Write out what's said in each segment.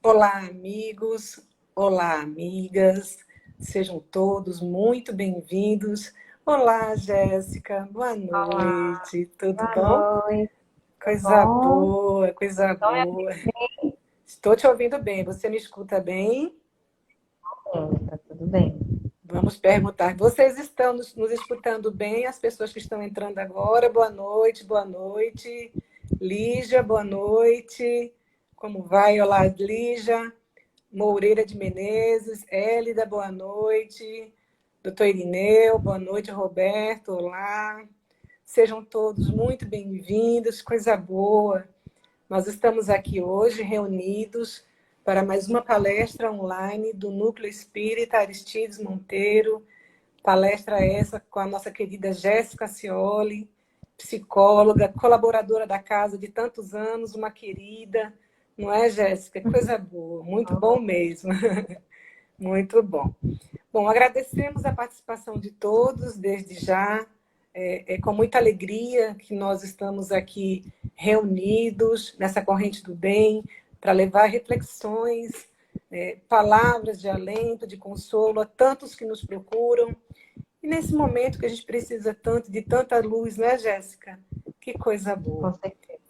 Olá, amigos, olá, amigas, sejam todos muito bem-vindos. Olá, Jéssica, boa Olá, noite, tudo boa bom? noite, tudo Coisa bom? boa, coisa Então, boa. Estou te ouvindo bem, você me escuta bem? tá tudo bem. Vamos perguntar, vocês estão nos escutando bem? As pessoas que estão entrando agora, boa noite, boa noite. Lígia, boa noite. Como vai? Olá, Lígia. Moreira de Menezes, Hélida, boa noite. Doutor Irineu, boa noite. Roberto, olá. Sejam todos muito bem-vindos, coisa boa. Nós estamos aqui hoje reunidos para mais uma palestra online do Núcleo Espírita Aristides Monteiro. Palestra essa com a nossa querida Jéssica Cioli, psicóloga, colaboradora da casa de tantos anos, uma querida. Não é, Jéssica? Coisa boa, muito bom mesmo. Muito bom. Bom, agradecemos a participação de todos desde já. É com muita alegria que nós estamos aqui reunidos nessa corrente do bem para levar reflexões, palavras de alento, de consolo a tantos que nos procuram. E nesse momento que a gente precisa tanto de tanta luz, né, Jéssica? Que coisa Com boa. certeza.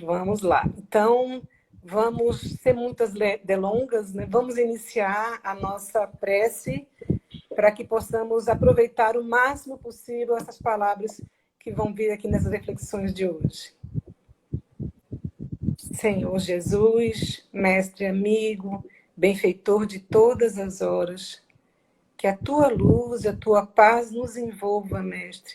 Vamos lá. Então, vamos, sem muitas delongas, né? Vamos iniciar a nossa prece para que possamos aproveitar o máximo possível essas palavras que vão vir aqui nessas reflexões de hoje. Senhor Jesus, mestre amigo, benfeitor de todas as horas, que a tua luz e a tua paz nos envolva, mestre.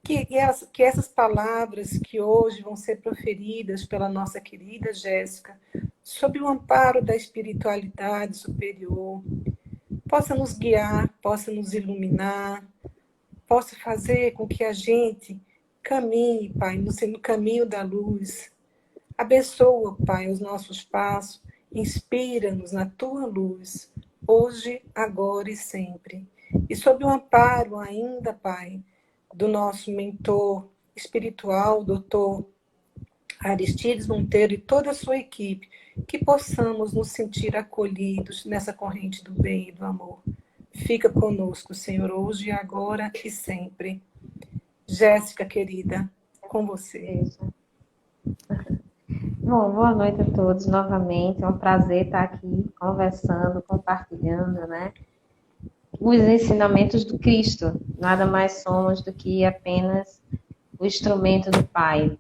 Que essas palavras que hoje vão ser proferidas pela nossa querida Jéssica, sob o amparo da espiritualidade superior, possa nos guiar, possa nos iluminar, possa fazer com que a gente caminhe, Pai, no caminho da luz. Abençoa, Pai, os nossos passos, inspira-nos na tua luz, hoje, agora e sempre. E sob o amparo ainda, Pai, do nosso mentor espiritual, doutor Aristides Monteiro e toda a sua equipe, que possamos nos sentir acolhidos nessa corrente do bem e do amor. Fica conosco, Senhor, hoje, agora e sempre. Jéssica, querida, com você. Beleza. Bom, boa noite a todos novamente. É um prazer estar aqui conversando, compartilhando, né? Os ensinamentos do Cristo. Nada mais somos do que apenas o instrumento do Pai.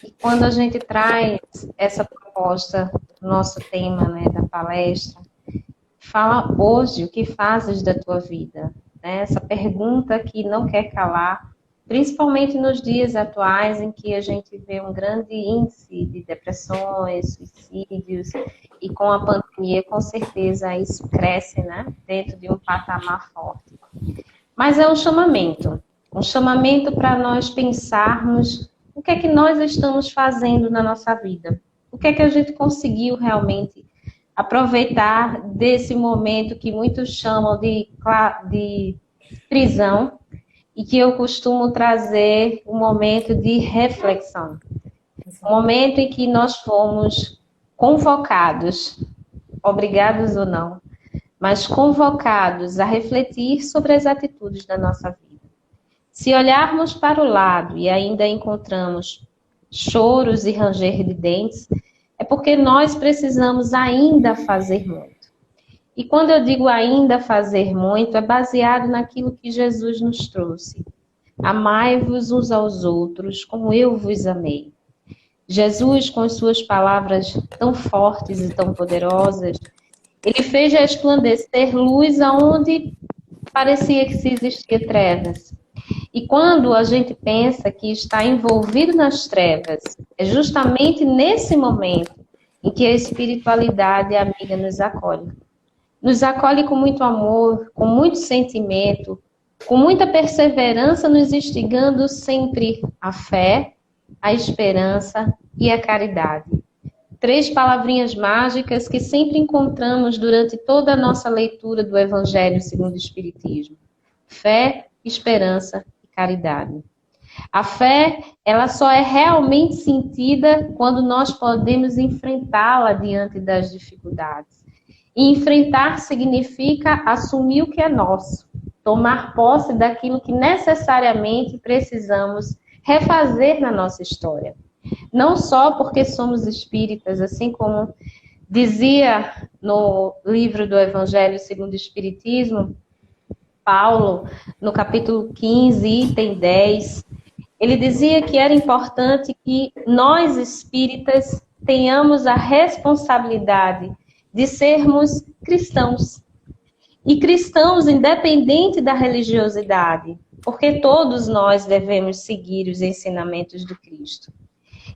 E quando a gente traz essa proposta, nosso tema, né, da palestra, fala hoje o que fazes da tua vida, né? Essa pergunta que não quer calar, principalmente nos dias atuais em que a gente vê um grande índice de depressões, suicídios, e com a pandemia, com certeza, isso cresce, né? Dentro de um patamar forte. Mas é um chamamento para nós pensarmos o que é que nós estamos fazendo na nossa vida, o que é que a gente conseguiu realmente aproveitar desse momento que muitos chamam de prisão e que eu costumo trazer um momento de reflexão. Um momento em que nós fomos convocados, obrigados ou não, mas convocados a refletir sobre as atitudes da nossa vida. Se olharmos para o lado e ainda encontramos choros e ranger de dentes, é porque nós precisamos ainda fazer muito. E quando eu digo ainda fazer muito, é baseado naquilo que Jesus nos trouxe. Amai-vos uns aos outros como eu vos amei. Jesus, com as suas palavras tão fortes e tão poderosas, ele fez resplandecer luz aonde parecia que se existia trevas. E quando a gente pensa que está envolvido nas trevas, é justamente nesse momento em que a espiritualidade amiga nos acolhe. Nos acolhe com muito amor, com muito sentimento, com muita perseverança, nos instigando sempre a fé, a esperança e a caridade. Três palavrinhas mágicas que sempre encontramos durante toda a nossa leitura do Evangelho segundo o Espiritismo: fé, esperança e caridade. A fé, ela só é realmente sentida quando nós podemos enfrentá-la diante das dificuldades. E enfrentar significa assumir o que é nosso, tomar posse daquilo que necessariamente precisamos refazer na nossa história. Não só porque somos espíritas, assim como dizia no livro do Evangelho segundo o Espiritismo, Paulo, no capítulo 15, item 10, ele dizia que era importante que nós espíritas tenhamos a responsabilidade de sermos cristãos. E cristãos independente da religiosidade, porque todos nós devemos seguir os ensinamentos do Cristo.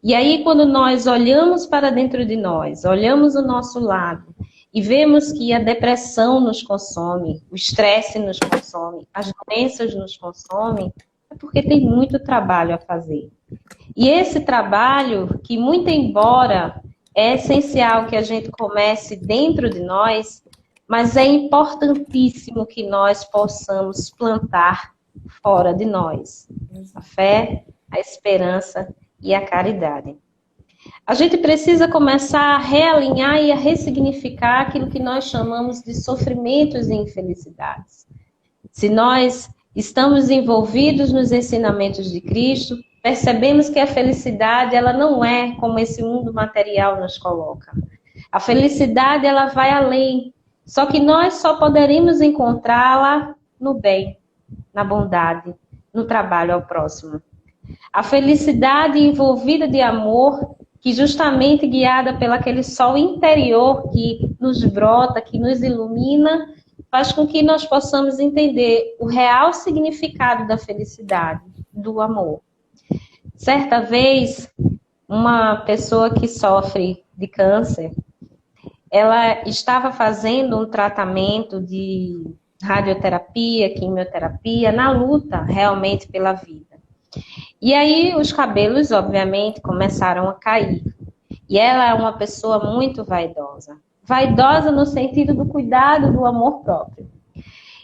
E aí, quando nós olhamos para dentro de nós, olhamos o nosso lado e vemos que a depressão nos consome, o estresse nos consome, as doenças nos consomem, é porque tem muito trabalho a fazer. E esse trabalho, que muito embora é essencial que a gente comece dentro de nós, mas é importantíssimo que nós possamos plantar fora de nós. A fé, a esperança e a caridade. A gente precisa começar a realinhar e a ressignificar aquilo que nós chamamos de sofrimentos e infelicidades. Se nós estamos envolvidos nos ensinamentos de Cristo, percebemos que a felicidade ela não é como esse mundo material nos coloca. A felicidade ela vai além, só que nós só poderemos encontrá-la no bem, na bondade, no trabalho ao próximo. A felicidade envolvida de amor, que justamente guiada pelo aquele sol interior que nos brota, que nos ilumina, faz com que nós possamos entender o real significado da felicidade, do amor. Certa vez, uma pessoa que sofre de câncer, ela estava fazendo um tratamento de radioterapia, quimioterapia, na luta realmente pela vida. E aí os cabelos, obviamente, começaram a cair. E ela é uma pessoa muito vaidosa. Vaidosa no sentido do cuidado, do amor próprio.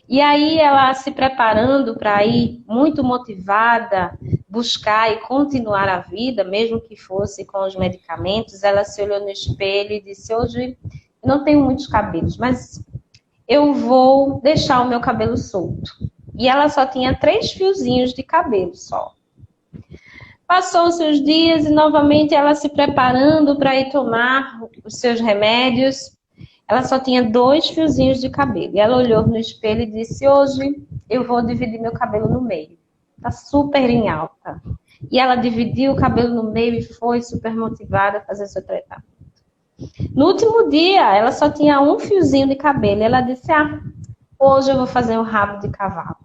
E aí ela se preparando para ir, muito motivada, buscar e continuar a vida, mesmo que fosse com os medicamentos, ela se olhou no espelho e disse, hoje eu não tenho muitos cabelos, mas eu vou deixar o meu cabelo solto. E ela só tinha 3 fiozinhos de cabelo só. Passou-se os dias e novamente ela se preparando para ir tomar os seus remédios. Ela só tinha 2 fiozinhos de cabelo. E ela olhou no espelho e disse, hoje eu vou dividir meu cabelo no meio. Tá super em alta. E ela dividiu o cabelo no meio e foi super motivada a fazer seu tratamento. No último dia, ela só tinha 1 fiozinho de cabelo. E ela disse, hoje eu vou fazer um rabo de cavalo.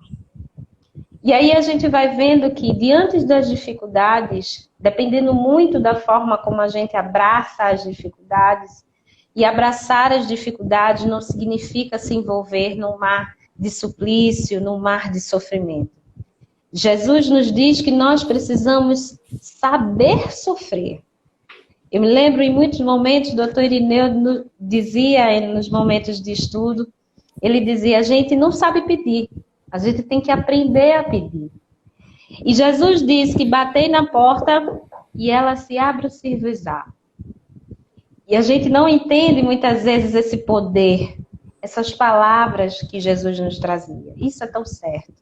E aí a gente vai vendo que, diante das dificuldades, dependendo muito da forma como a gente abraça as dificuldades, e abraçar as dificuldades não significa se envolver num mar de suplício, num mar de sofrimento. Jesus nos diz que nós precisamos saber sofrer. Eu me lembro em muitos momentos, o doutor Irineu dizia, nos momentos de estudo, ele dizia, a gente não sabe pedir. A gente tem que aprender a pedir. E Jesus diz que batei na porta e ela se abre o serviço. E a gente não entende muitas vezes esse poder, essas palavras que Jesus nos trazia. Isso é tão certo.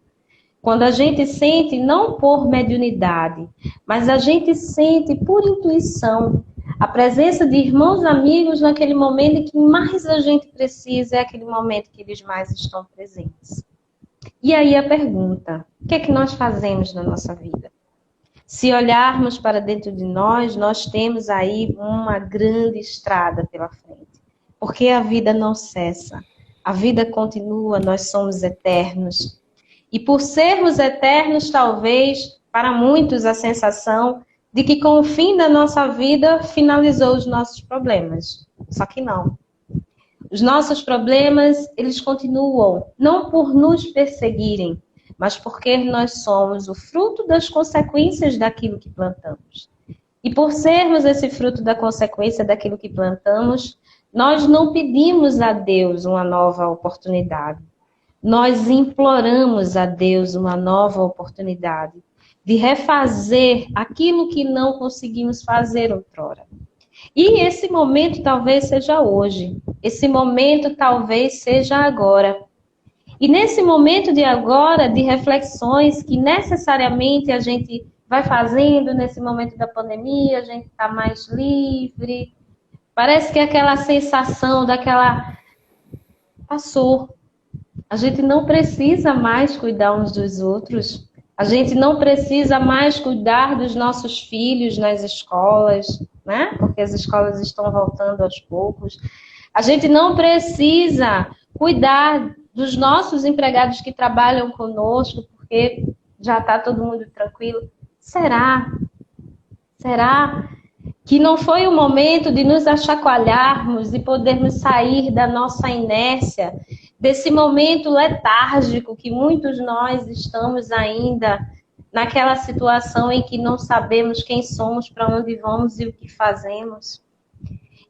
Quando a gente sente, não por mediunidade, mas a gente sente por intuição a presença de irmãos amigos naquele momento em que mais a gente precisa, é aquele momento que eles mais estão presentes. E aí a pergunta, o que é que nós fazemos na nossa vida? Se olharmos para dentro de nós, nós temos aí uma grande estrada pela frente. Porque a vida não cessa, a vida continua, nós somos eternos. E por sermos eternos, talvez, para muitos, a sensação de que com o fim da nossa vida, finalizou os nossos problemas. Só que não. Os nossos problemas, eles continuam, não por nos perseguirem, mas porque nós somos o fruto das consequências daquilo que plantamos. E por sermos esse fruto da consequência daquilo que plantamos, nós não pedimos a Deus uma nova oportunidade. Nós imploramos a Deus uma nova oportunidade de refazer aquilo que não conseguimos fazer outrora. E esse momento talvez seja hoje. Esse momento talvez seja agora. E nesse momento de agora, de reflexões que necessariamente a gente vai fazendo nesse momento da pandemia, a gente está mais livre. Parece que aquela sensação daquela... passou. A gente não precisa mais cuidar uns dos outros. A gente não precisa mais cuidar dos nossos filhos nas escolas, né? Porque as escolas estão voltando aos poucos. A gente não precisa cuidar dos nossos empregados que trabalham conosco, porque já está todo mundo tranquilo. Será? Será que não foi o momento de nos achacoalharmos e podermos sair da nossa inércia, desse momento letárgico que muitos de nós estamos ainda naquela situação em que não sabemos quem somos, para onde vamos e o que fazemos?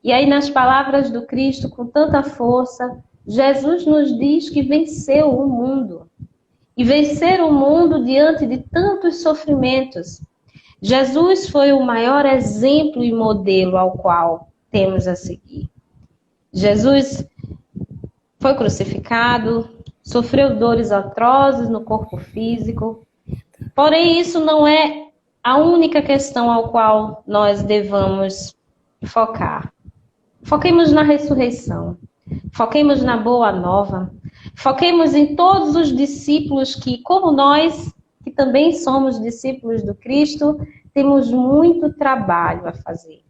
E aí, nas palavras do Cristo, com tanta força, Jesus nos diz que venceu o mundo. E vencer o mundo diante de tantos sofrimentos. Jesus foi o maior exemplo e modelo ao qual temos a seguir. Jesus foi crucificado, sofreu dores atrozes no corpo físico. Porém, isso não é a única questão ao qual nós devamos focar. Foquemos na ressurreição. Foquemos na boa nova. Foquemos em todos os discípulos que, como nós, que também somos discípulos do Cristo, temos muito trabalho a fazer.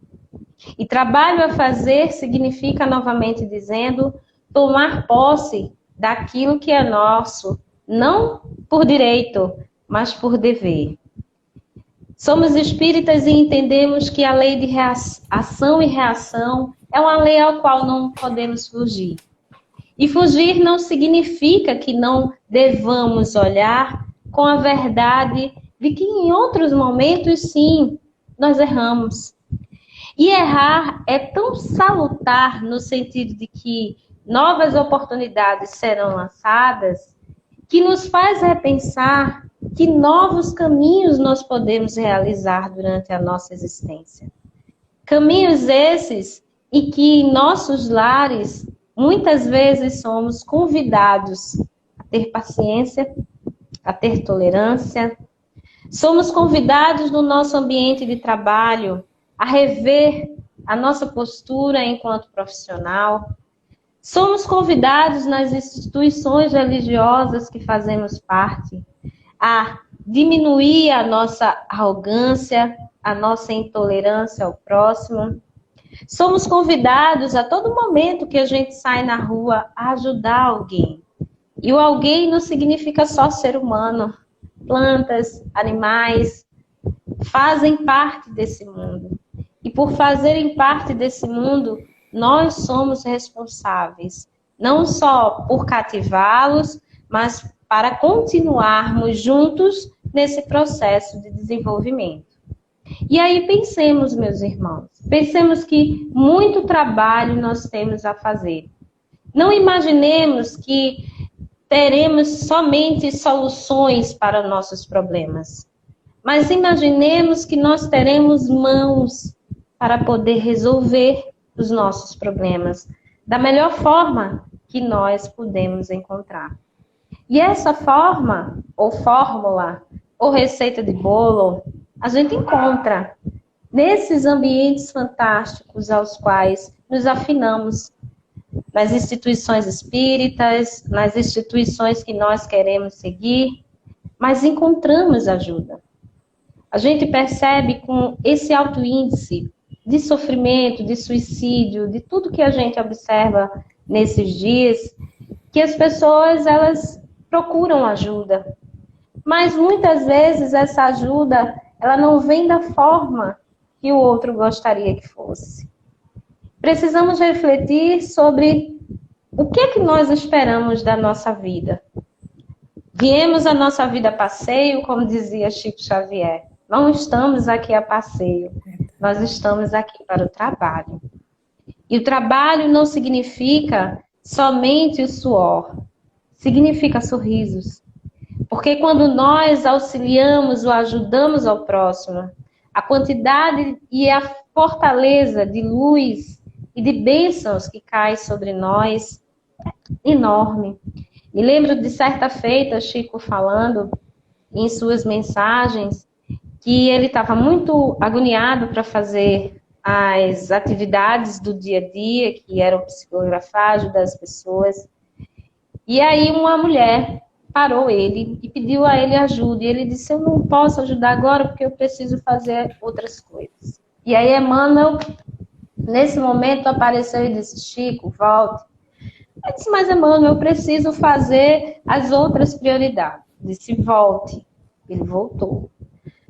E trabalho a fazer significa, novamente dizendo, tomar posse daquilo que é nosso, não por direito, mas por dever. Somos espíritas e entendemos que a lei de ação e reação é uma lei ao qual não podemos fugir. E fugir não significa que não devamos olhar com a verdade de que em outros momentos, sim, nós erramos. E errar é tão salutar no sentido de que novas oportunidades serão lançadas, que nos faz repensar que novos caminhos nós podemos realizar durante a nossa existência. Caminhos esses em que em nossos lares, muitas vezes somos convidados a ter paciência, a ter tolerância. Somos convidados no nosso ambiente de trabalho a rever a nossa postura enquanto profissional. Somos convidados nas instituições religiosas que fazemos parte a diminuir a nossa arrogância, a nossa intolerância ao próximo. Somos convidados a todo momento que a gente sai na rua a ajudar alguém. E o alguém não significa só ser humano. Plantas, animais, fazem parte desse mundo. E por fazerem parte desse mundo, nós somos responsáveis, não só por cativá-los, mas para continuarmos juntos nesse processo de desenvolvimento. E aí pensemos, meus irmãos, pensemos que muito trabalho nós temos a fazer. Não imaginemos que teremos somente soluções para nossos problemas, mas imaginemos que nós teremos mãos para poder resolver os nossos problemas da melhor forma que nós podemos encontrar. E essa forma, ou fórmula, ou receita de bolo, a gente encontra nesses ambientes fantásticos aos quais nos afinamos, nas instituições espíritas, nas instituições que nós queremos seguir, mas encontramos ajuda. A gente percebe com esse alto índice de sofrimento, de suicídio, de tudo que a gente observa nesses dias, que as pessoas, elas procuram ajuda. Mas muitas vezes essa ajuda, ela não vem da forma que o outro gostaria que fosse. Precisamos refletir sobre o que é que nós esperamos da nossa vida. Viemos a nossa vida a passeio, como dizia Chico Xavier. Não estamos aqui a passeio, nós estamos aqui para o trabalho. E o trabalho não significa somente o suor, significa sorrisos. Porque quando nós auxiliamos ou ajudamos ao próximo, a quantidade e a fortaleza de luz e de bênçãos que cai sobre nós é enorme. Me lembro de certa feita, Chico falando em suas mensagens, que ele estava muito agoniado para fazer as atividades do dia a dia, que eram psicografar, ajudar as pessoas. E aí uma mulher parou ele e pediu a ele ajuda. E ele disse, eu não posso ajudar agora porque eu preciso fazer outras coisas. E aí Emmanuel, nesse momento, apareceu e disse, Chico, volte. Eu disse, mas Emmanuel, eu preciso fazer as outras prioridades. Disse, volte. Ele voltou.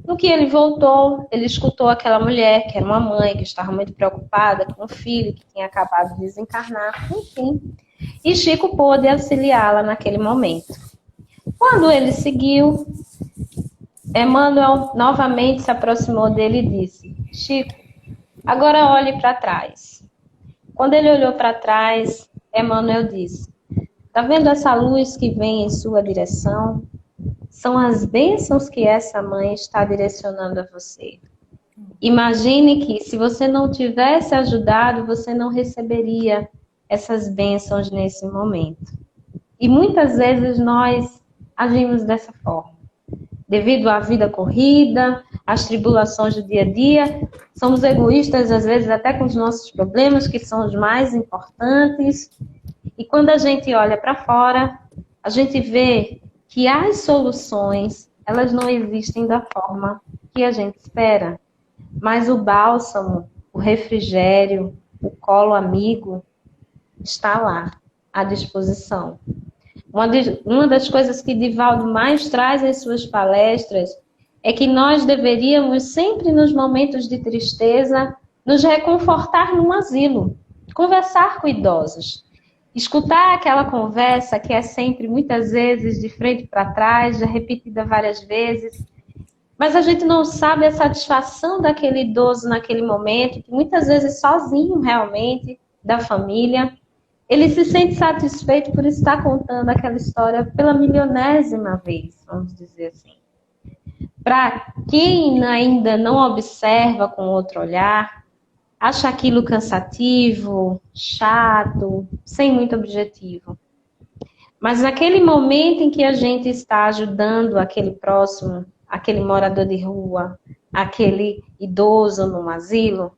No que ele voltou, ele escutou aquela mulher, que era uma mãe, que estava muito preocupada com o filho, que tinha acabado de desencarnar, enfim. E Chico pôde auxiliá-la naquele momento. Quando ele seguiu, Emmanuel novamente se aproximou dele e disse, Chico, agora olhe para trás. Quando ele olhou para trás, Emmanuel disse, está vendo essa luz que vem em sua direção? São as bênçãos que essa mãe está direcionando a você. Imagine que se você não tivesse ajudado, você não receberia essas bênçãos nesse momento. E muitas vezes nós agimos dessa forma. Devido à vida corrida, às tribulações do dia a dia, somos egoístas às vezes até com os nossos problemas, que são os mais importantes. E quando a gente olha para fora, a gente vê que as soluções, elas não existem da forma que a gente espera. Mas o bálsamo, o refrigério, o colo amigo, está lá, à disposição. Uma das coisas que Divaldo mais traz em suas palestras é que nós deveríamos sempre, nos momentos de tristeza, nos reconfortar num asilo, conversar com idosos. Escutar aquela conversa que é sempre, muitas vezes, de frente para trás, já repetida várias vezes, mas a gente não sabe a satisfação daquele idoso naquele momento, que muitas vezes sozinho realmente, da família, ele se sente satisfeito por estar contando aquela história pela milionésima vez, vamos dizer assim. Para quem ainda não observa com outro olhar, acha aquilo cansativo, chato, sem muito objetivo. Mas naquele momento em que a gente está ajudando aquele próximo, aquele morador de rua, aquele idoso no asilo,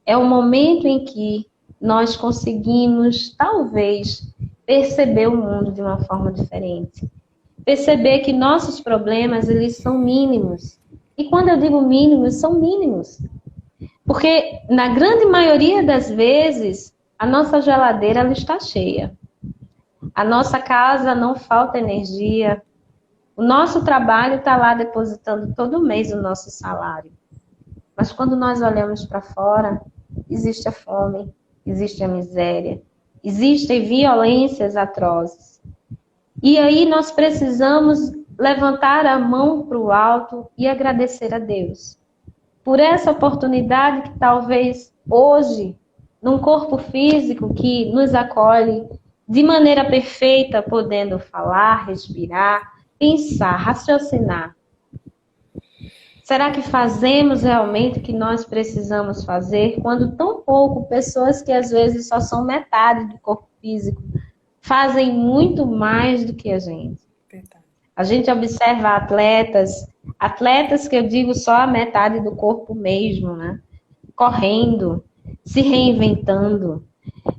é o momento em que nós conseguimos, talvez, perceber o mundo de uma forma diferente. Perceber que nossos problemas, eles são mínimos. E quando eu digo mínimos, são mínimos. Porque, na grande maioria das vezes, a nossa geladeira ela está cheia. A nossa casa não falta energia. O nosso trabalho está lá depositando todo mês o nosso salário. Mas quando nós olhamos para fora, existe a fome, existe a miséria, existem violências atrozes. E aí nós precisamos levantar a mão para o alto e agradecer a Deus por essa oportunidade que talvez hoje, num corpo físico que nos acolhe de maneira perfeita, podendo falar, respirar, pensar, raciocinar. Será que fazemos realmente o que nós precisamos fazer quando tão pouco pessoas que às vezes só são metade do corpo físico fazem muito mais do que a gente? A gente observa atletas que eu digo só a metade do corpo mesmo, né? Correndo, se reinventando,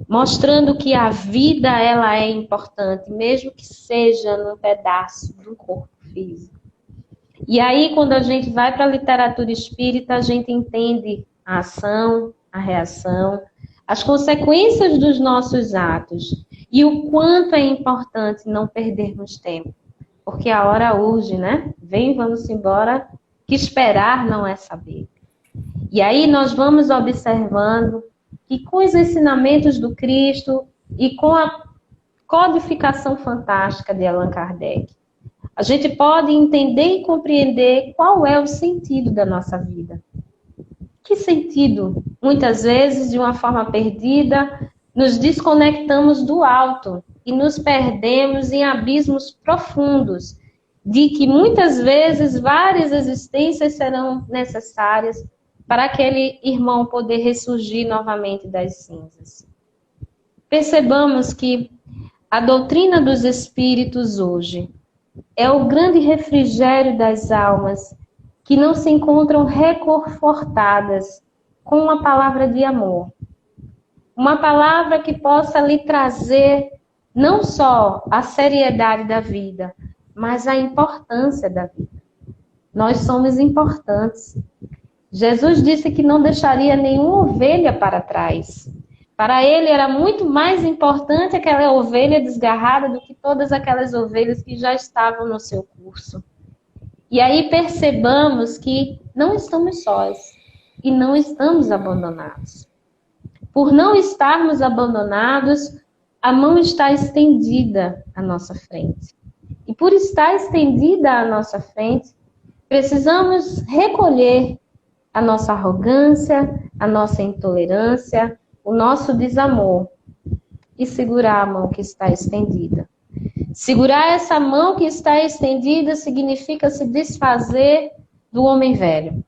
mostrando que a vida ela é importante, mesmo que seja num pedaço do corpo físico. E aí, quando a gente vai para a literatura espírita, a gente entende a ação, a reação, as consequências dos nossos atos e o quanto é importante não perdermos tempo. Porque a hora urge, né? Vem, vamos embora, que esperar não é saber. E aí nós vamos observando que com os ensinamentos do Cristo e com a codificação fantástica de Allan Kardec, a gente pode entender e compreender qual é o sentido da nossa vida. Que sentido? Muitas vezes, de uma forma perdida, nos desconectamos do alto e nos perdemos em abismos profundos, de que muitas vezes várias existências serão necessárias para aquele irmão poder ressurgir novamente das cinzas. Percebamos que a doutrina dos espíritos hoje é o grande refrigério das almas que não se encontram reconfortadas com uma palavra de amor. Uma palavra que possa lhe trazer não só a seriedade da vida, mas a importância da vida. Nós somos importantes. Jesus disse que não deixaria nenhuma ovelha para trás. Para ele era muito mais importante aquela ovelha desgarrada do que todas aquelas ovelhas que já estavam no seu curso. E aí percebamos que não estamos sós e não estamos abandonados. Por não estarmos abandonados, a mão está estendida à nossa frente. E por estar estendida à nossa frente, precisamos recolher a nossa arrogância, a nossa intolerância, o nosso desamor e segurar a mão que está estendida. Segurar essa mão que está estendida significa se desfazer do homem velho.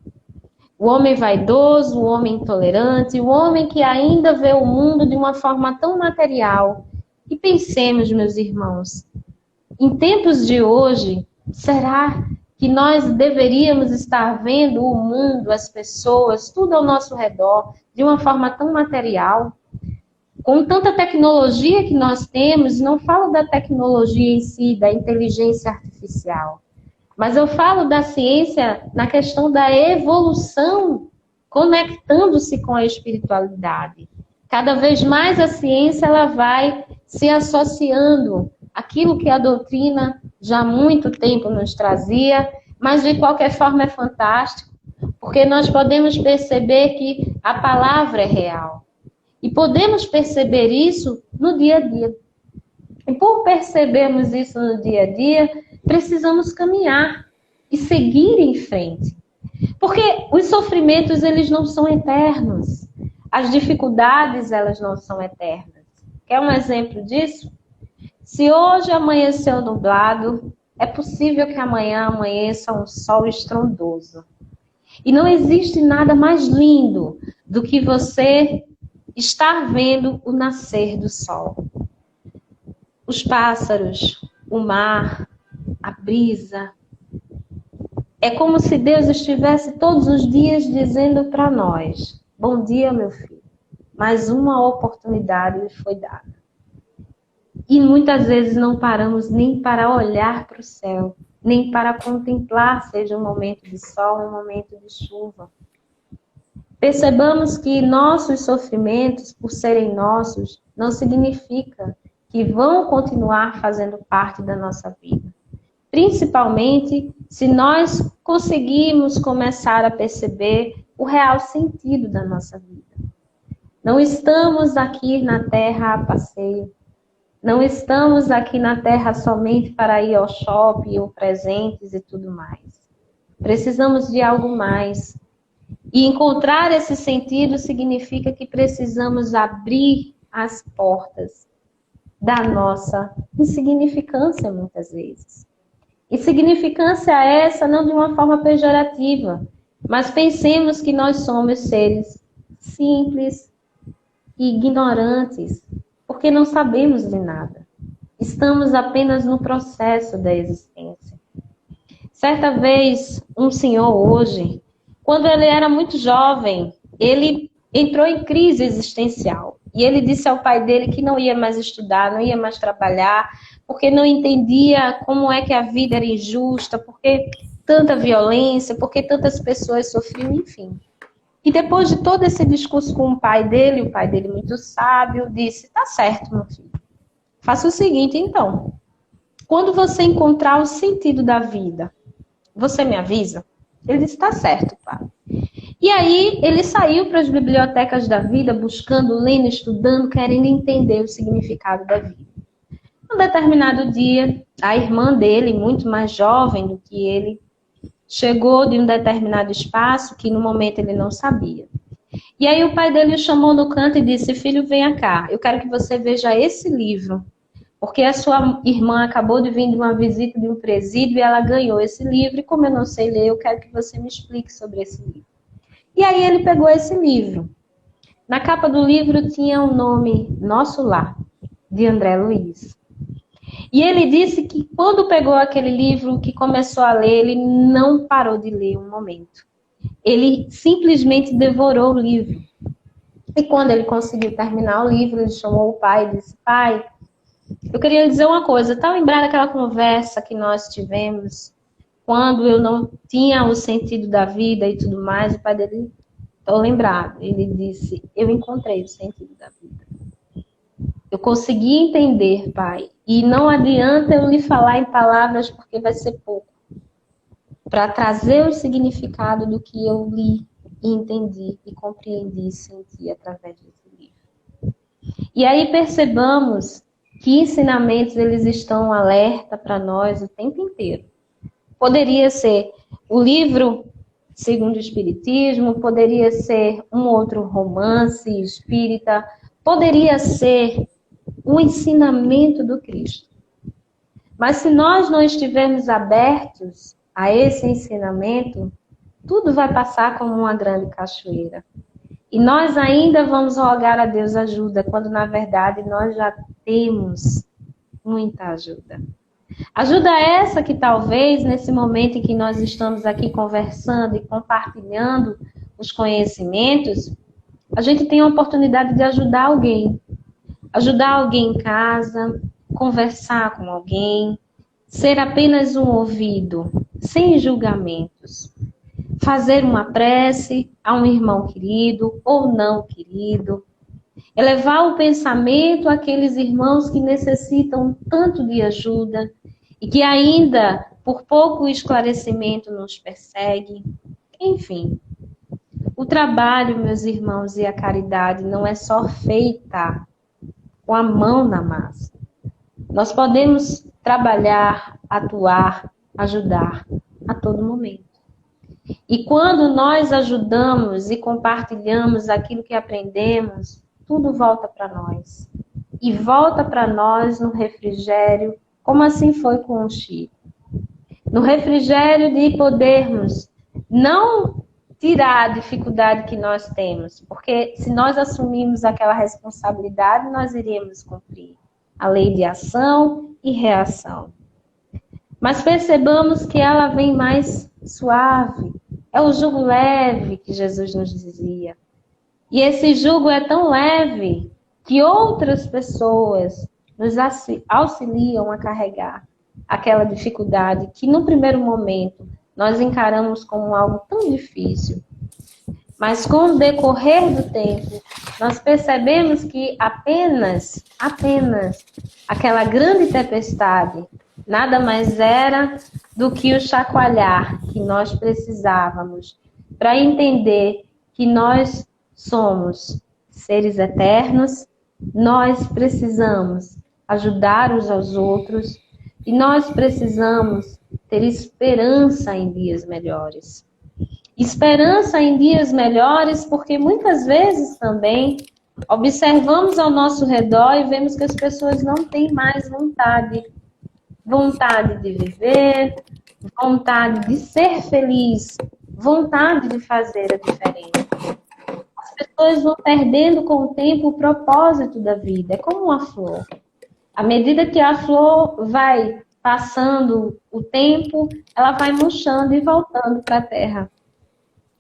O homem vaidoso, o homem intolerante, o homem que ainda vê o mundo de uma forma tão material. E pensemos, meus irmãos, em tempos de hoje, será que nós deveríamos estar vendo o mundo, as pessoas, tudo ao nosso redor, de uma forma tão material? Com tanta tecnologia que nós temos, não falo da tecnologia em si, da inteligência artificial, mas eu falo da ciência na questão da evolução, conectando-se com a espiritualidade. Cada vez mais a ciência ela vai se associando àquilo que a doutrina já há muito tempo nos trazia, mas de qualquer forma é fantástico, porque nós podemos perceber que a palavra é real. E podemos perceber isso no dia a dia. E por percebermos isso no dia a dia, precisamos caminhar e seguir em frente. Porque os sofrimentos, eles não são eternos. As dificuldades, elas não são eternas. Quer um exemplo disso? Se hoje amanheceu nublado, é possível que amanhã amanheça um sol estrondoso. E não existe nada mais lindo do que você estar vendo o nascer do sol. Os pássaros, o mar, a brisa. É como se Deus estivesse todos os dias dizendo para nós: bom dia, meu filho. Mais uma oportunidade lhe foi dada. E muitas vezes não paramos nem para olhar para o céu, nem para contemplar, seja um momento de sol ou um momento de chuva. Percebamos que nossos sofrimentos, por serem nossos, não significa que vão continuar fazendo parte da nossa vida. Principalmente se nós conseguirmos começar a perceber o real sentido da nossa vida. Não estamos aqui na Terra a passeio. Não estamos aqui na Terra somente para ir ao shopping, ou presentes e tudo mais. Precisamos de algo mais. E encontrar esse sentido significa que precisamos abrir as portas da nossa insignificância, muitas vezes. Insignificância essa não de uma forma pejorativa, mas pensemos que nós somos seres simples e ignorantes, porque não sabemos de nada. Estamos apenas no processo da existência. Certa vez, um senhor hoje, quando ele era muito jovem, ele entrou em crise existencial. E ele disse ao pai dele que não ia mais estudar, não ia mais trabalhar, porque não entendia como é que a vida era injusta, porque tanta violência, porque tantas pessoas sofriam, enfim. E depois de todo esse discurso com o pai dele muito sábio, disse: tá certo, meu filho. Faça o seguinte, então. Quando você encontrar o sentido da vida, você me avisa? Ele disse: tá certo, pai. E aí ele saiu para as bibliotecas da vida, buscando, lendo, estudando, querendo entender o significado da vida. Um determinado dia, a irmã dele, muito mais jovem do que ele, chegou de um determinado espaço que no momento ele não sabia. E aí o pai dele o chamou no canto e disse: filho, venha cá, eu quero que você veja esse livro. porque a sua irmã acabou de vir de uma visita de um presídio e ela ganhou esse livro, e como eu não sei ler, eu quero que você me explique sobre esse livro. E aí ele pegou esse livro. Na capa do livro tinha o nome Nosso Lar, de André Luiz. E ele disse que quando pegou aquele livro, que começou a ler, ele não parou de ler um momento. Ele simplesmente devorou o livro. E quando ele conseguiu terminar o livro, ele chamou o pai e disse: pai, eu queria lhe dizer uma coisa. Tá lembrado daquela conversa que nós tivemos quando eu não tinha o sentido da vida e tudo mais? O pai dele, estou lembrado. Ele disse: eu encontrei o sentido da vida. Eu consegui entender, pai. E não adianta eu lhe falar em palavras, porque vai ser pouco. Para trazer o significado do que eu li, e entendi, e compreendi e senti através desse livro. E aí percebamos que ensinamentos eles estão alerta para nós o tempo inteiro. Poderia ser o livro segundo o Espiritismo, poderia ser um outro romance espírita, poderia ser um ensinamento do Cristo. Mas se nós não estivermos abertos a esse ensinamento, tudo vai passar como uma grande cachoeira. E nós ainda vamos rogar a Deus ajuda, quando na verdade nós já temos muita ajuda. Ajuda essa que talvez nesse momento em que nós estamos aqui conversando e compartilhando os conhecimentos, a gente tem a oportunidade de ajudar alguém. Ajudar alguém em casa, conversar com alguém, ser apenas um ouvido, sem julgamentos. Fazer uma prece a um irmão querido ou não querido. Elevar o pensamento àqueles irmãos que necessitam tanto de ajuda e que ainda, por pouco esclarecimento, nos perseguem. Enfim, o trabalho, meus irmãos, e a caridade não é só feita com a mão na massa. Nós podemos trabalhar, atuar, ajudar a todo momento. E quando nós ajudamos e compartilhamos aquilo que aprendemos, tudo volta para nós. E volta para nós no refrigério, como assim foi com o Chico. No refrigério de podermos não tirar a dificuldade que nós temos, porque se nós assumirmos aquela responsabilidade, nós iríamos cumprir a lei de ação e reação. Mas percebamos que ela vem mais suave. É o jugo leve que Jesus nos dizia. E esse jugo é tão leve que outras pessoas nos auxiliam a carregar aquela dificuldade que no primeiro momento nós encaramos como algo tão difícil. Mas com o decorrer do tempo, nós percebemos que apenas aquela grande tempestade nada mais era do que o chacoalhar que nós precisávamos para entender que nós somos seres eternos, nós precisamos ajudar uns aos outros e nós precisamos ter esperança em dias melhores. Esperança em dias melhores porque muitas vezes também observamos ao nosso redor e vemos que as pessoas não têm mais vontade de viver, vontade de ser feliz, vontade de fazer a diferença. As pessoas vão perdendo com o tempo o propósito da vida. É como uma flor. À medida que a flor vai passando o tempo, ela vai murchando e voltando para a terra.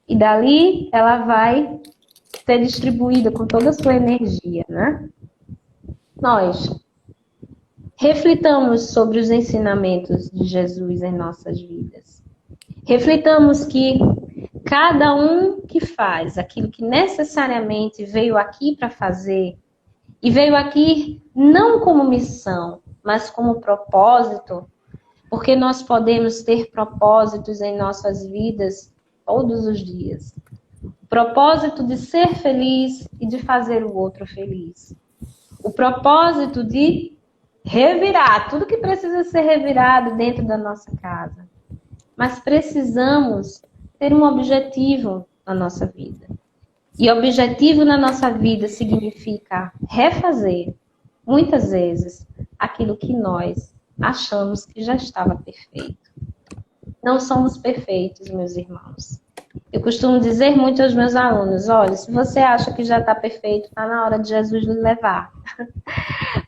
E dali ela vai ser distribuída com toda a sua energia, né? Nós reflitamos sobre os ensinamentos de Jesus em nossas vidas. Reflitamos que cada um que faz aquilo que necessariamente veio aqui para fazer, e veio aqui não como missão, mas como propósito, porque nós podemos ter propósitos em nossas vidas todos os dias. O propósito de ser feliz e de fazer o outro feliz. O propósito de revirar tudo que precisa ser revirado dentro da nossa casa. Mas precisamos ter um objetivo na nossa vida. E objetivo na nossa vida significa refazer, muitas vezes, aquilo que nós achamos que já estava perfeito. Não somos perfeitos, meus irmãos. Eu costumo dizer muito aos meus alunos, olha, se você acha que já está perfeito, está na hora de Jesus lhe levar.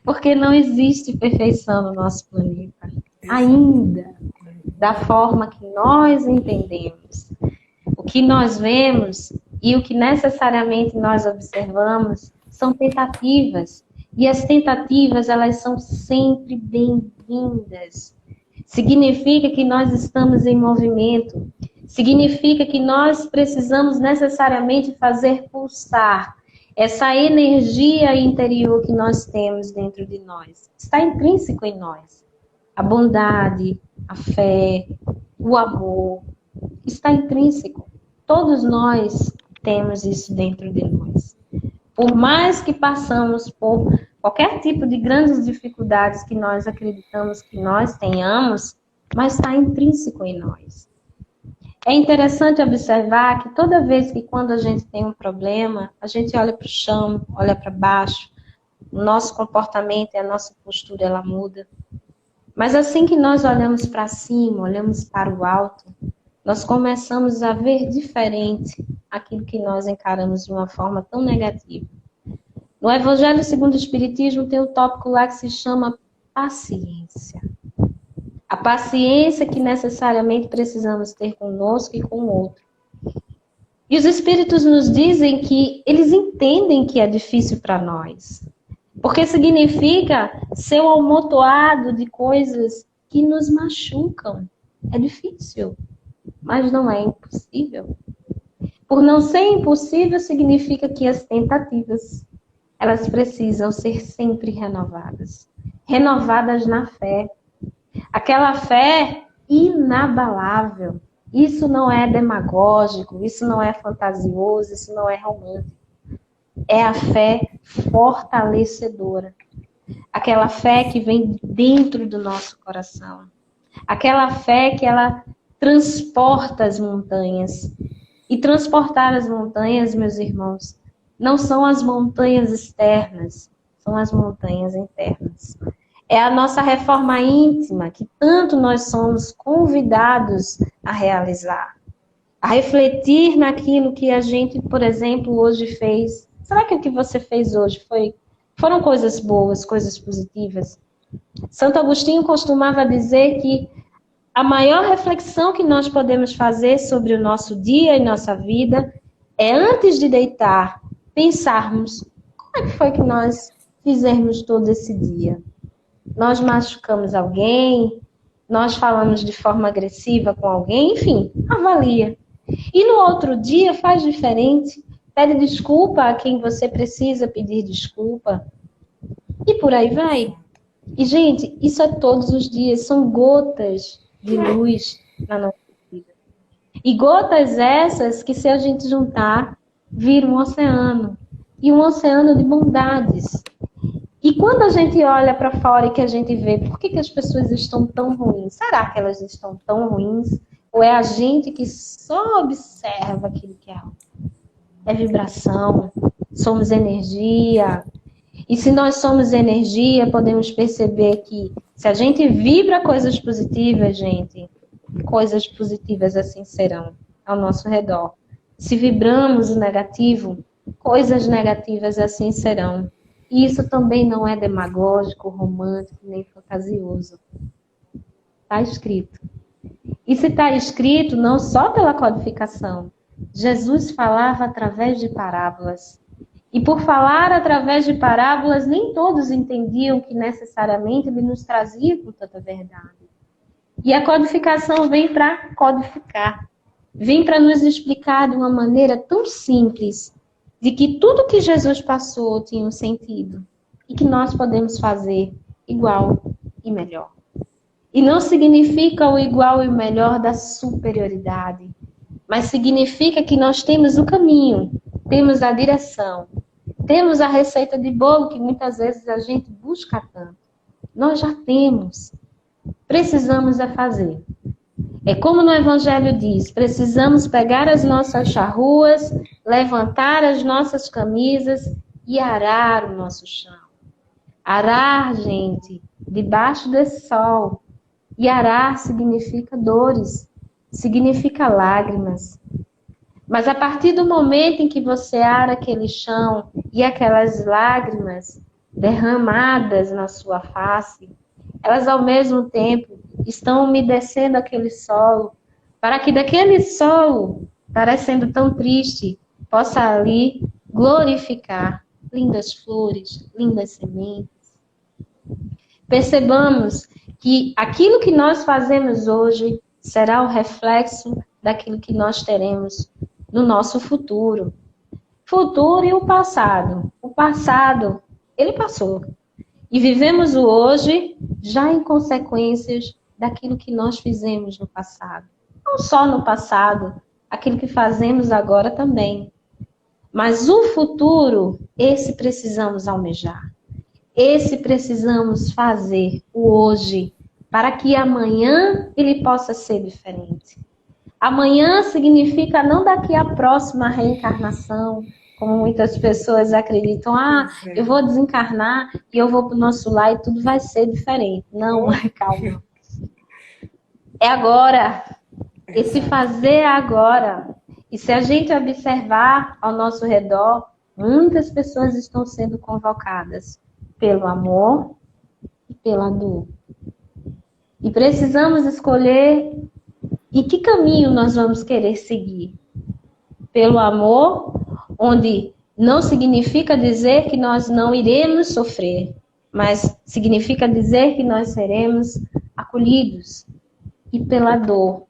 Porque não existe perfeição no nosso planeta. Ainda, da forma que nós entendemos. O que nós vemos e o que necessariamente nós observamos são tentativas. E as tentativas, elas são sempre bem-vindas. Significa que nós estamos em movimento. Significa que nós precisamos necessariamente fazer pulsar essa energia interior que nós temos dentro de nós. Está intrínseco em nós. A bondade, a fé, o amor, está intrínseco. Todos nós temos isso dentro de nós. Por mais que passamos por qualquer tipo de grandes dificuldades que nós acreditamos que nós tenhamos, mas está intrínseco em nós. É interessante observar que toda vez que quando a gente tem um problema, a gente olha para o chão, olha para baixo, o nosso comportamento e a nossa postura, ela muda. Mas assim que nós olhamos para cima, olhamos para o alto, nós começamos a ver diferente aquilo que nós encaramos de uma forma tão negativa. No Evangelho segundo o Espiritismo tem um tópico lá que se chama paciência. A paciência que necessariamente precisamos ter conosco e com o outro. E os Espíritos nos dizem que eles entendem que é difícil para nós. Porque significa ser um amontoado de coisas que nos machucam. É difícil, mas não é impossível. Por não ser impossível, significa que as tentativas, elas precisam ser sempre renovadas. Renovadas na fé. Aquela fé inabalável. Isso não é demagógico, isso não é fantasioso, isso não é romântico. É a fé fortalecedora. Aquela fé que vem dentro do nosso coração. Aquela fé que ela transporta as montanhas. E transportar as montanhas, meus irmãos, não são as montanhas externas, são as montanhas internas. É a nossa reforma íntima que tanto nós somos convidados a realizar. A refletir naquilo que a gente, por exemplo, hoje fez. Será que o que você fez hoje foram coisas boas, coisas positivas? Santo Agostinho costumava dizer que a maior reflexão que nós podemos fazer sobre o nosso dia e nossa vida é, antes de deitar, pensarmos como é que foi que nós fizemos todo esse dia. Nós machucamos alguém, nós falamos de forma agressiva com alguém, enfim, avalia. E no outro dia faz diferente, pede desculpa a quem você precisa pedir desculpa. E por aí vai. E, gente, isso é todos os dias, são gotas de luz na nossa vida. E gotas essas que, se a gente juntar, viram um oceano. E um oceano de bondades. E quando a gente olha para fora e que a gente vê por que as pessoas estão tão ruins, será que elas estão tão ruins? Ou é a gente que só observa aquilo que é ruim? É vibração, somos energia. E se nós somos energia, podemos perceber que se a gente vibra coisas positivas, gente, coisas positivas assim serão ao nosso redor. Se vibramos o negativo, coisas negativas assim serão. E isso também não é demagógico, romântico, nem fantasioso. Está escrito. E se está escrito, não só pela codificação. Jesus falava através de parábolas. E por falar através de parábolas, nem todos entendiam que necessariamente ele nos trazia com tanta verdade. E a codificação vem para codificar. Vem para nos explicar de uma maneira tão simples de que tudo que Jesus passou tinha um sentido e que nós podemos fazer igual e melhor. E não significa o igual e o melhor da superioridade, mas significa que nós temos o caminho, temos a direção, temos a receita de bolo que muitas vezes a gente busca tanto. Nós já temos. Precisamos é fazer. É como no Evangelho diz, precisamos pegar as nossas charruas, levantar as nossas camisas e arar o nosso chão. Arar, gente, debaixo desse sol. E arar significa dores, significa lágrimas. Mas a partir do momento em que você ara aquele chão e aquelas lágrimas derramadas na sua face, elas ao mesmo tempo estão umedecendo aquele solo, para que daquele solo, parecendo tão triste, possa ali glorificar lindas flores, lindas sementes. Percebamos que aquilo que nós fazemos hoje será o reflexo daquilo que nós teremos no nosso futuro. Futuro e o passado. O passado, ele passou. E vivemos o hoje já em consequências daquilo que nós fizemos no passado. Não só no passado, aquilo que fazemos agora também. Mas o futuro, esse precisamos almejar. Esse precisamos fazer o hoje, para que amanhã ele possa ser diferente. Amanhã significa não daqui a próxima reencarnação, como muitas pessoas acreditam. Eu vou desencarnar e eu vou para o nosso lar e tudo vai ser diferente. Não, calma. É agora. Esse fazer é agora. E se a gente observar ao nosso redor, muitas pessoas estão sendo convocadas pelo amor e pela dor. E precisamos escolher em que caminho nós vamos querer seguir. Pelo amor, onde não significa dizer que nós não iremos sofrer, mas significa dizer que nós seremos acolhidos. E pela dor.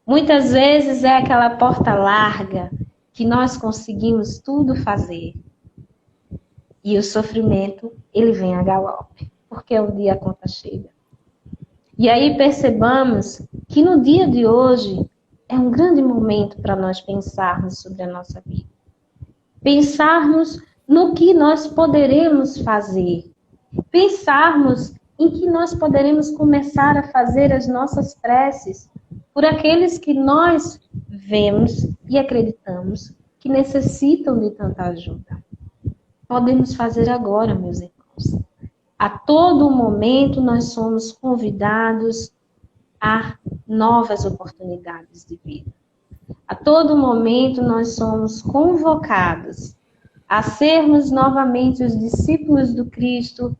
Muitas vezes é aquela porta larga que nós conseguimos tudo fazer. E o sofrimento, ele vem a galope, porque um dia a conta chega. E aí percebamos que no dia de hoje é um grande momento para nós pensarmos sobre a nossa vida. Pensarmos no que nós poderemos fazer. Pensarmos em que nós poderemos começar a fazer as nossas preces por aqueles que nós vemos e acreditamos que necessitam de tanta ajuda. Podemos fazer agora, meus irmãos. A todo momento nós somos convidados a novas oportunidades de vida. A todo momento nós somos convocados a sermos novamente os discípulos do Cristo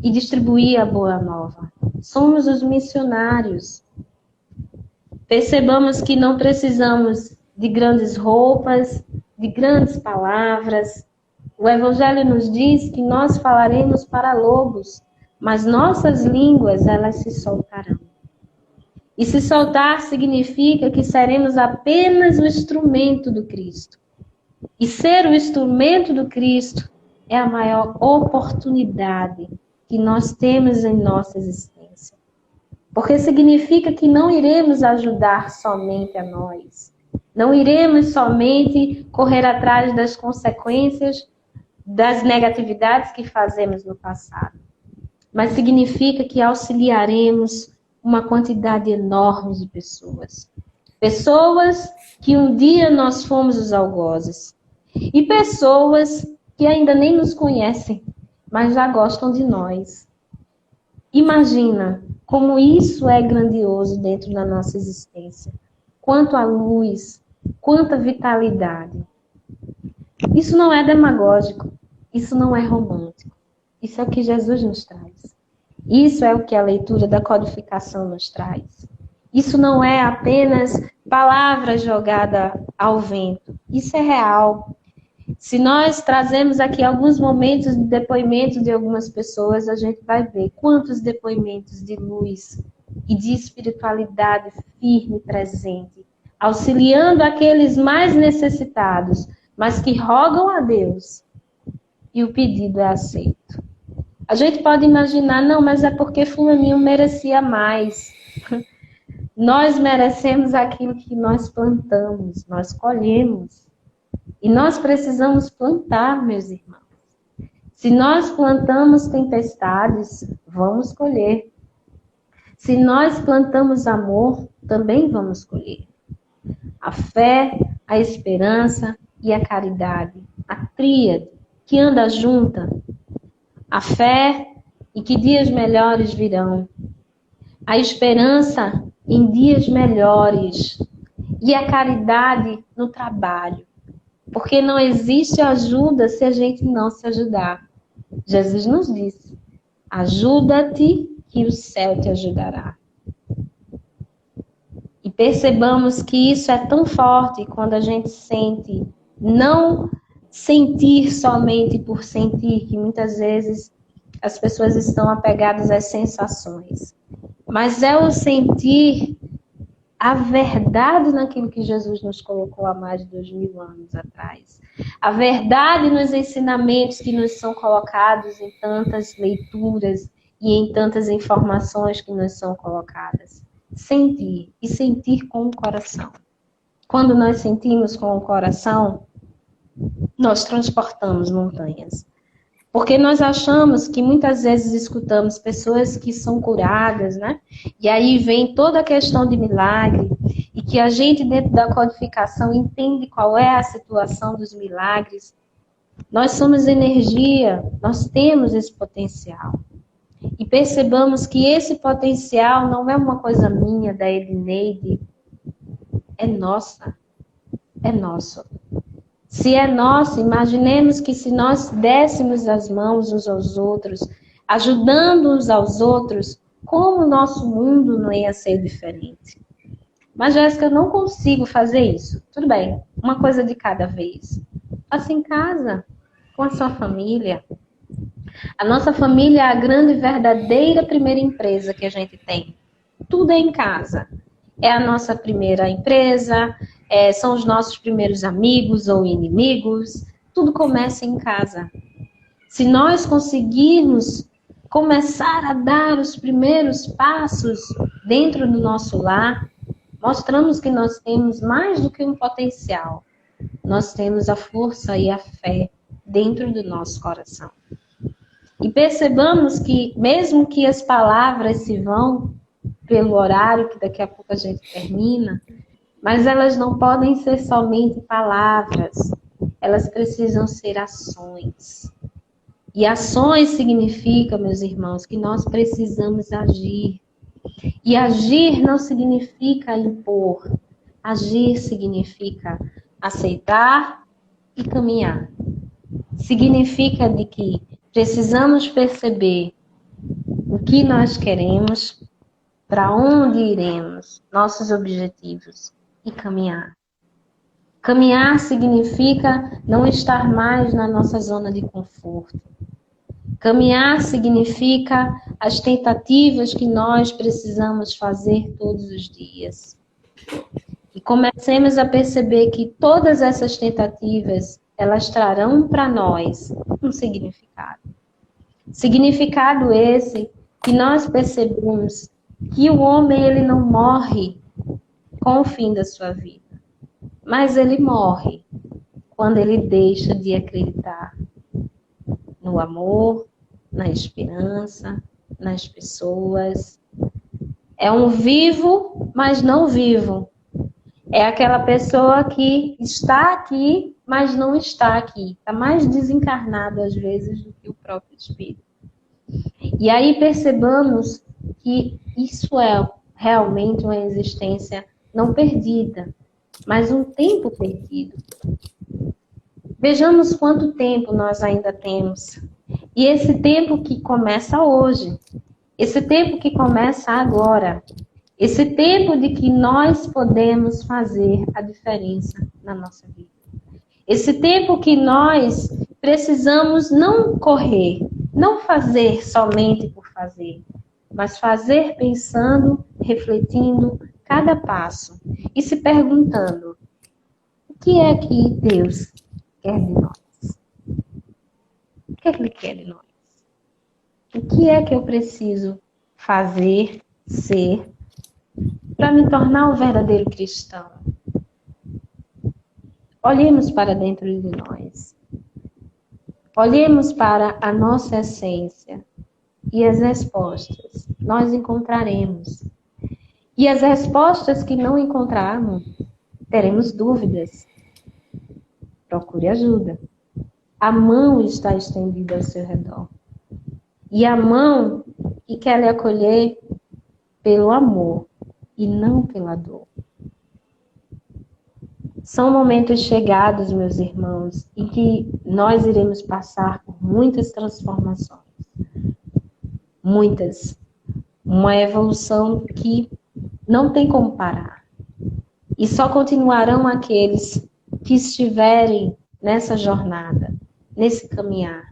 e distribuir a boa nova. Somos os missionários. Percebamos que não precisamos de grandes roupas, de grandes palavras. O Evangelho nos diz que nós falaremos para lobos, mas nossas línguas, elas se soltarão. E se soltar significa que seremos apenas o instrumento do Cristo. E ser o instrumento do Cristo é a maior oportunidade que nós temos em nossa existência. Porque significa que não iremos ajudar somente a nós. Não iremos somente correr atrás das consequências das negatividades que fazemos no passado. Mas significa que auxiliaremos uma quantidade enorme de pessoas. Pessoas que um dia nós fomos os algozes. E pessoas que ainda nem nos conhecem, mas já gostam de nós. Imagina como isso é grandioso dentro da nossa existência. Quanto a luz, quanta vitalidade. Isso não é demagógico, isso não é romântico. Isso é o que Jesus nos traz. Isso é o que a leitura da codificação nos traz. Isso não é apenas palavra jogada ao vento. Isso é real. Se nós trazemos aqui alguns momentos de depoimento de algumas pessoas, a gente vai ver quantos depoimentos de luz e de espiritualidade firme e presente, auxiliando aqueles mais necessitados, mas que rogam a Deus e o pedido é aceito. A gente pode imaginar, não, mas é porque fulaninho merecia mais. Nós merecemos aquilo que nós plantamos, nós colhemos. E nós precisamos plantar, meus irmãos. Se nós plantamos tempestades, vamos colher. Se nós plantamos amor, também vamos colher. A fé, a esperança e a caridade. A tríade que anda junta. A fé e que dias melhores virão. A esperança em dias melhores e a caridade no trabalho. Porque não existe ajuda se a gente não se ajudar. Jesus nos disse: ajuda-te que o céu te ajudará. E percebamos que isso é tão forte quando a gente sente, não sentir somente por sentir, que muitas vezes as pessoas estão apegadas às sensações. Mas é o sentir a verdade naquilo que Jesus nos colocou há mais de 2000 anos atrás. A verdade nos ensinamentos que nos são colocados em tantas leituras e em tantas informações que nos são colocadas. Sentir, e sentir com o coração. Quando nós sentimos com o coração, nós transportamos montanhas. Porque nós achamos que muitas vezes escutamos pessoas que são curadas, né? E aí vem toda a questão de milagre, e que a gente, dentro da codificação, entende qual é a situação dos milagres. Nós somos energia, nós temos esse potencial. E percebamos que esse potencial não é uma coisa minha, da Elineide, é nossa, é nosso. Se é nosso, imaginemos que se nós dessemos as mãos uns aos outros, ajudando uns aos outros, como o nosso mundo não ia ser diferente. Mas, Jéssica, eu não consigo fazer isso. Tudo bem, uma coisa de cada vez. Faça em casa, com a sua família. A nossa família é a grande e verdadeira primeira empresa que a gente tem. Tudo é em casa. É a nossa primeira empresa, são os nossos primeiros amigos ou inimigos. Tudo começa em casa. Se nós conseguirmos começar a dar os primeiros passos dentro do nosso lar, mostramos que nós temos mais do que um potencial. Nós temos a força e a fé dentro do nosso coração. E percebamos que, mesmo que as palavras se vão pelo horário, que daqui a pouco a gente termina, mas elas não podem ser somente palavras, elas precisam ser ações. E ações significa, meus irmãos, que nós precisamos agir. E agir não significa impor, agir significa aceitar e caminhar. Significa de que precisamos perceber o que nós queremos, para onde iremos, nossos objetivos, e caminhar. Caminhar significa não estar mais na nossa zona de conforto. Caminhar significa as tentativas que nós precisamos fazer todos os dias. E comecemos a perceber que todas essas tentativas, elas trarão para nós um significado. Significado esse que nós percebemos que o homem ele não morre com o fim da sua vida, mas ele morre quando ele deixa de acreditar no amor, na esperança, nas pessoas. É um vivo, mas não vivo. É aquela pessoa que está aqui, mas não está aqui. Está mais desencarnado, às vezes, do que o próprio espírito. E aí percebamos que isso é realmente uma existência não perdida, mas um tempo perdido. Vejamos quanto tempo nós ainda temos. E esse tempo que começa hoje, esse tempo que começa agora, esse tempo de que nós podemos fazer a diferença na nossa vida. Esse tempo que nós precisamos não correr, não fazer somente por fazer, mas fazer pensando, refletindo cada passo e se perguntando: o que é que Deus quer de nós? O que é que Ele quer de nós? O que é que eu preciso fazer, ser, para me tornar um verdadeiro cristão? Olhemos para dentro de nós. Olhemos para a nossa essência e as respostas nós encontraremos. E as respostas que não encontrarmos, teremos dúvidas. Procure ajuda. A mão está estendida ao seu redor. E a mão que quer lhe acolher pelo amor e não pela dor. São momentos chegados, meus irmãos, em que nós iremos passar por muitas transformações. Muitas. Uma evolução que não tem como parar. E só continuarão aqueles que estiverem nessa jornada, nesse caminhar,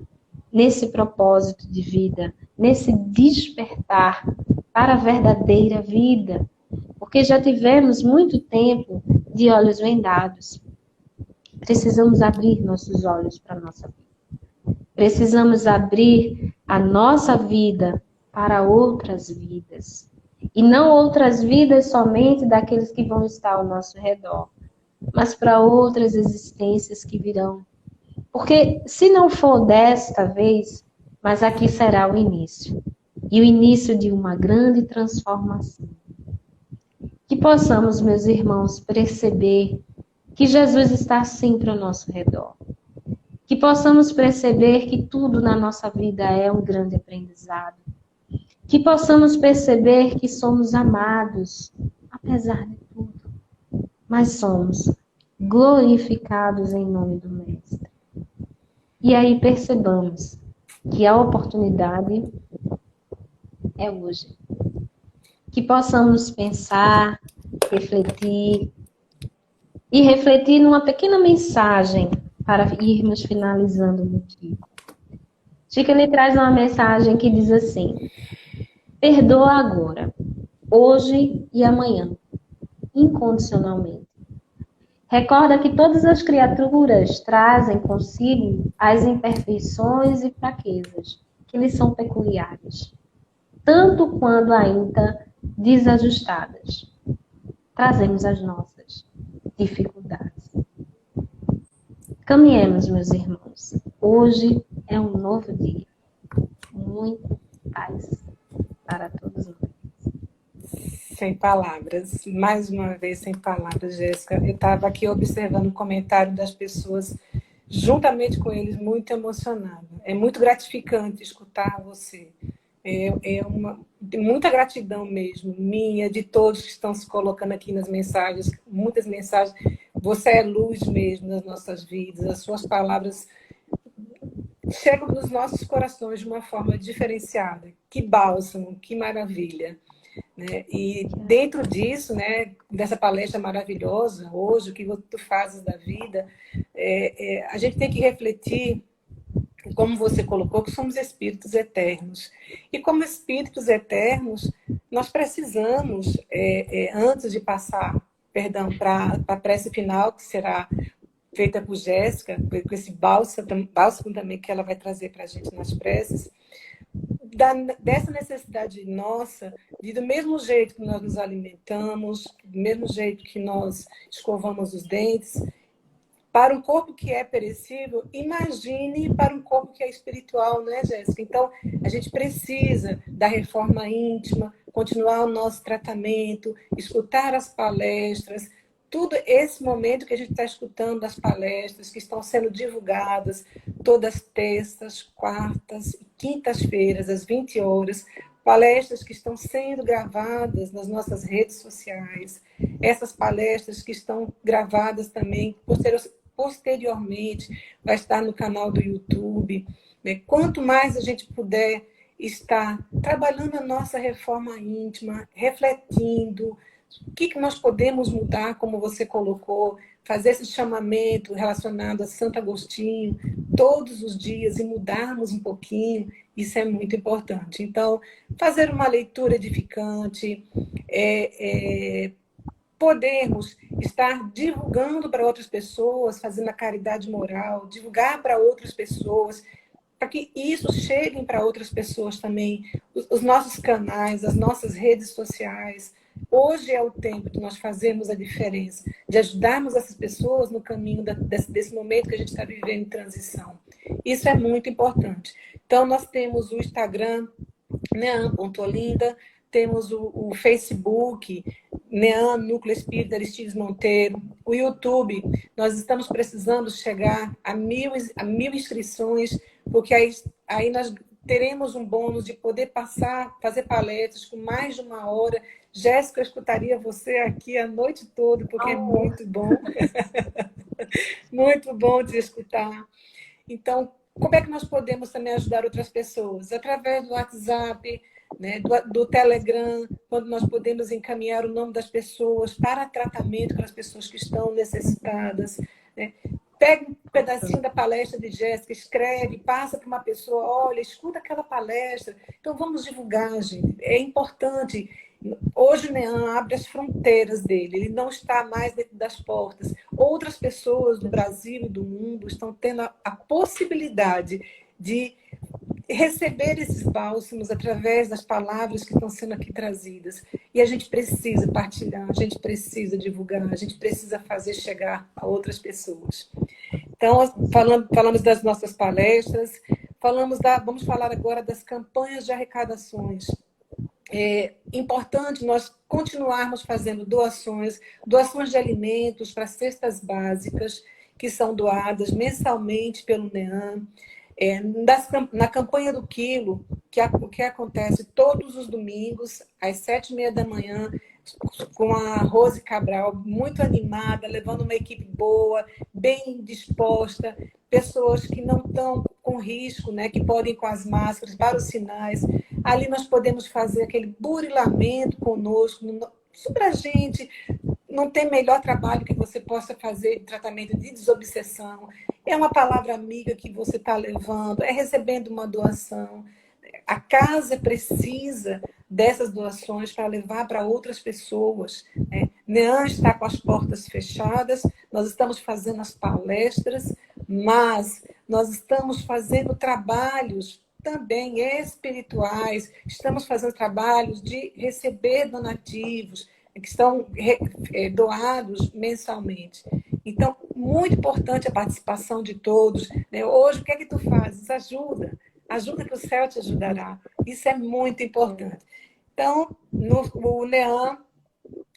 nesse propósito de vida, nesse despertar para a verdadeira vida. Porque já tivemos muito tempo de olhos vendados. Precisamos abrir nossos olhos para a nossa vida. Precisamos abrir a nossa vida para outras vidas. E não outras vidas somente daqueles que vão estar ao nosso redor, mas para outras existências que virão. Porque se não for desta vez, mas aqui será o início. E o início de uma grande transformação. Que possamos, meus irmãos, perceber que Jesus está sempre ao nosso redor. Que possamos perceber que tudo na nossa vida é um grande aprendizado. Que possamos perceber que somos amados, apesar de tudo. Mas somos glorificados em nome do Mestre. E aí percebamos que a oportunidade é hoje. Que possamos pensar, refletir e refletir numa pequena mensagem para irmos finalizando o motivo. Chico lhe traz uma mensagem que diz assim: perdoa agora, hoje e amanhã, incondicionalmente. Recorda que todas as criaturas trazem consigo as imperfeições e fraquezas que lhes são peculiares, tanto quando ainda desajustadas. Trazemos as nossas dificuldades. Caminhemos, meus irmãos. Hoje é um novo dia. Muita paz para todos nós. Sem palavras, mais uma vez sem palavras, Jéssica. Eu estava aqui observando o comentário das pessoas, juntamente com eles, muito emocionada. É muito gratificante escutar você. Muita gratidão mesmo, minha, de todos que estão se colocando aqui nas mensagens, muitas mensagens. Você é luz mesmo nas nossas vidas, as suas palavras chegam nos nossos corações de uma forma diferenciada. Que bálsamo, que maravilha. Né? E dentro disso, né, dessa palestra maravilhosa, hoje, o que tu fazes da vida, a gente tem que refletir, como você colocou, que somos espíritos eternos. E como espíritos eternos, nós precisamos, antes de passar, para a prece final, que será feita por Jéssica, com esse bálsamo também que ela vai trazer para a gente nas preces, dessa necessidade nossa, de do mesmo jeito que nós nos alimentamos, do mesmo jeito que nós escovamos os dentes, para um corpo que é perecível, imagine para um corpo que é espiritual, né, Jéssica? Então, a gente precisa da reforma íntima, continuar o nosso tratamento, escutar as palestras, tudo esse momento que a gente está escutando das palestras, que estão sendo divulgadas todas terças, quartas e quintas-feiras, às 20 horas, palestras que estão sendo gravadas nas nossas redes sociais, essas palestras que estão gravadas também posteriormente, vai estar no canal do YouTube. Né? Quanto mais a gente puder estar trabalhando a nossa reforma íntima, refletindo o que nós podemos mudar, como você colocou, fazer esse chamamento relacionado a Santo Agostinho todos os dias e mudarmos um pouquinho, isso é muito importante. Então, fazer uma leitura edificante, podermos estar divulgando para outras pessoas, fazendo a caridade moral, divulgar para outras pessoas, para que isso chegue para outras pessoas também, os nossos canais, as nossas redes sociais. Hoje é o tempo de nós fazermos a diferença, de ajudarmos essas pessoas no caminho desse momento que a gente está vivendo em transição. Isso é muito importante. Então, nós temos o Instagram, neam.olinda, temos o Facebook, NEAM, Núcleo Espírita Aristides Monteiro, o YouTube. Nós estamos precisando chegar a 1.000 inscrições, porque aí nós teremos um bônus de poder fazer palestras com mais de 1 hora. Jéssica, eu escutaria você aqui a noite toda, porque é Oh, muito bom. Muito bom te escutar. Então, como é que nós podemos também ajudar outras pessoas? Através do WhatsApp, né, do Telegram, quando nós podemos encaminhar o nome das pessoas para tratamento para as pessoas que estão necessitadas. Né? Pega um pedacinho da palestra de Jéssica, escreve, passa para uma pessoa, olha, escuta aquela palestra. Então, vamos divulgar, gente. É importante. Hoje o NEAM abre as fronteiras dele, ele não está mais dentro das portas. Outras pessoas do Brasil e do mundo estão tendo a possibilidade de receber esses bálsamos através das palavras que estão sendo aqui trazidas. E a gente precisa partilhar, a gente precisa divulgar, a gente precisa fazer chegar a outras pessoas. Então, falamos das nossas palestras, vamos falar agora das campanhas de arrecadações. É importante nós continuarmos fazendo doações de alimentos para cestas básicas, que são doadas mensalmente pelo NEAM. Na campanha do quilo, que acontece todos os domingos, às 7h30 da manhã, com a Rose Cabral, muito animada, levando uma equipe boa, bem disposta, pessoas que não estão com risco, né, que podem ir com as máscaras para os sinais. Ali nós podemos fazer aquele burilamento conosco, sobre a gente. Não tem melhor trabalho que você possa fazer de tratamento de desobsessão. É uma palavra amiga que você está levando, é recebendo uma doação. A casa precisa dessas doações para levar para outras pessoas. Né? NEAM está com as portas fechadas, nós estamos fazendo as palestras, mas nós estamos fazendo trabalhos também espirituais, estamos fazendo trabalhos de receber donativos, que estão doados mensalmente. Então, muito importante a participação de todos. Né? Hoje, o que é que tu fazes? Ajuda. Ajuda que o céu te ajudará. Isso é muito importante. Então, o NEAM,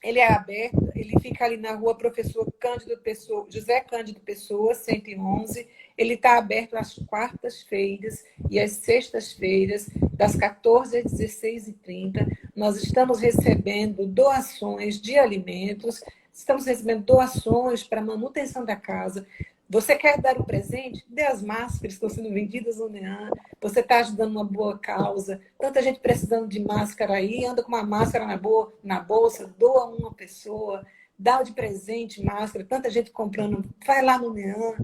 ele é aberto, ele fica ali na rua Professor Cândido Pessoa, José Cândido Pessoa, 111. Ele está aberto às quartas-feiras e às sextas-feiras, das 14 às 16h30. Nós estamos recebendo doações de alimentos, estamos recebendo doações para a manutenção da casa. Você quer dar um presente? Dê as máscaras que estão sendo vendidas no NEAM. Você está ajudando uma boa causa. Tanta gente precisando de máscara aí, anda com uma máscara na bolsa, doa uma pessoa, dá de presente máscara. Tanta gente comprando. Vai lá no NEAM.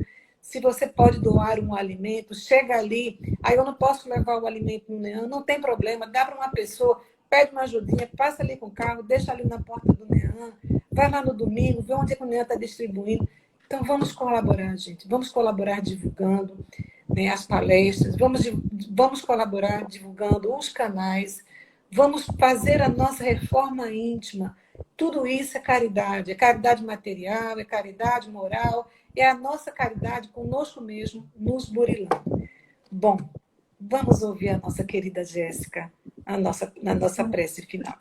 Se você pode doar um alimento, chega ali. Aí eu não posso levar o alimento no NEAM, não tem problema. Dá para uma pessoa, pede uma ajudinha, passa ali com o carro, deixa ali na porta do NEAM. Vai lá no domingo, vê onde é que o NEAM está distribuindo. Então, vamos colaborar, gente. Vamos colaborar divulgando, né, as palestras. Vamos colaborar divulgando os canais. Vamos fazer a nossa reforma íntima. Tudo isso é caridade material, é caridade moral, é a nossa caridade conosco mesmo, nos burilando. Bom, vamos ouvir a nossa querida Jéssica, na nossa prece final.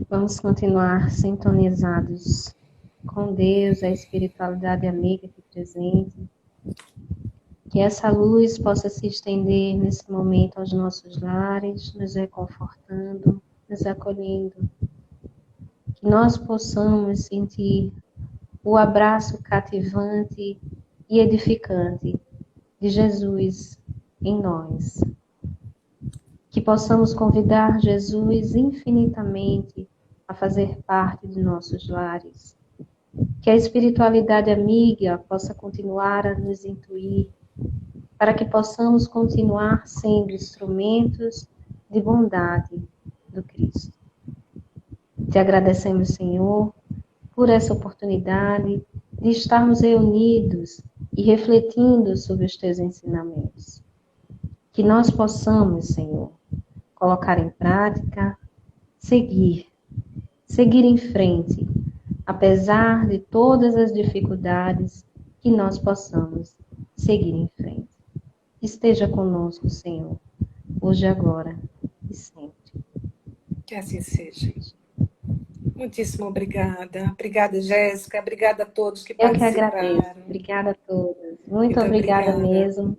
Vamos continuar sintonizados com Deus, a espiritualidade amiga aqui presente. Que essa luz possa se estender nesse momento aos nossos lares, nos reconfortando, nos acolhendo. Que nós possamos sentir o abraço cativante e edificante de Jesus em nós. Que possamos convidar Jesus infinitamente a fazer parte de nossos lares. Que a espiritualidade amiga possa continuar a nos intuir, para que possamos continuar sendo instrumentos de bondade do Cristo. Te agradecemos, Senhor, por essa oportunidade de estarmos reunidos e refletindo sobre os teus ensinamentos. Que nós possamos, Senhor, colocar em prática, seguir em frente, apesar de todas as dificuldades, que nós possamos seguir em frente. Esteja conosco, Senhor, hoje, agora e sempre. Que assim seja. Muitíssimo obrigada. Obrigada, Jéssica. Obrigada a todos que participaram. Eu que agradeço. Obrigada a todos. Muito obrigada mesmo.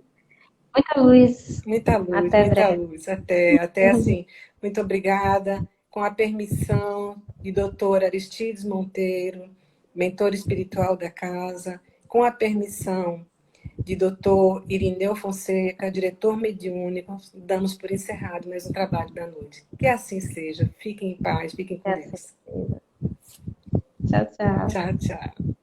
Muito Muita luz. Muita luz, Até muita breve. luz. Até assim. Muito obrigada. Com a permissão de doutora Aristides Monteiro, mentor espiritual da casa, com a permissão de doutor Irineu Fonseca, diretor mediúnico, damos por encerrado mais um trabalho da noite. Que assim seja. Fiquem em paz, fiquem Que com assim Deus. seja. Tchau, tchau. Tchau, tchau.